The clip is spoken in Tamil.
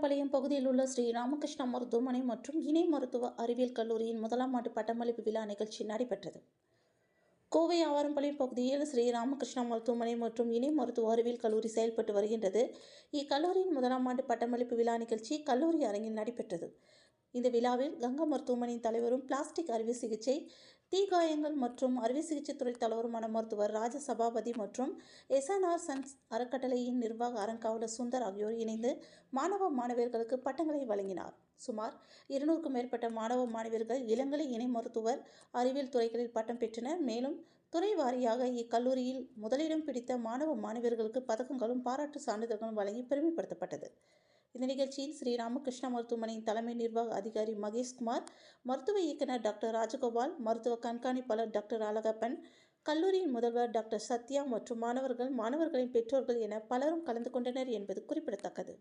ஆவாரம்பாளையம் பகுதியில் உள்ள ஸ்ரீ ராமகிருஷ்ணா மருத்துவமனை மற்றும் இணை மருத்துவ அறிவியல் கல்லூரியின் முதலாம் ஆண்டு பட்டமளிப்பு விழா நிகழ்ச்சி நடைபெற்றது. கோவை ஆவாரம்பாளையம் பகுதியில் ஸ்ரீ ராமகிருஷ்ணா மருத்துவமனை மற்றும் இணை மருத்துவ அறிவியல் கல்லூரி செயல்பட்டு வருகின்றது. இக்கல்லூரியின் முதலாம் ஆண்டு பட்டமளிப்பு விழா நிகழ்ச்சி கல்லூரி அரங்கில் நடைபெற்றது. இந்த விழாவில் கங்கா மருத்துவமனையின் தலைவரும் பிளாஸ்டிக் அறுவை சிகிச்சை, தீக்காயங்கள் மற்றும் அறுவை சிகிச்சை துறை தலைவருமான மருத்துவர் ராஜ சபாபதி மற்றும் SNR சன்ஸ் அறக்கட்டளையின் நிர்வாக அறங்காவலர் சுந்தர் ஆகியோர் இணைந்து மாணவ மாணவியர்களுக்கு பட்டங்களை வழங்கினார். சுமார் 200க்கும் மேற்பட்ட மாணவ மாணவியர்கள் இளங்கலை இணை மருத்துவர் அறிவியல் துறைகளில் பட்டம் பெற்றனர். மேலும் துறை வாரியாக இக்கல்லூரியில் முதலிடம் பிடித்த மாணவ மாணவியர்களுக்கு பதக்கங்களும் பாராட்டு சான்றிதழ்களும் வழங்கி பெருமைப்படுத்தப்பட்டது. இந்த நிகழ்ச்சியில் ஸ்ரீ ராமகிருஷ்ணா மருத்துவமனையின் தலைமை நிர்வாக அதிகாரி மகேஷ்குமார், மருத்துவ இயக்குனர் டாக்டர் ராஜகோபால், மருத்துவ கண்காணிப்பாளர் டாக்டர் அழகப்பன், கல்லூரியின் முதல்வர் டாக்டர் சத்யா மற்றும் மாணவர்களின் பெற்றோர்கள் என பலரும் கலந்து கொண்டனர் என்பது குறிப்பிடத்தக்கது.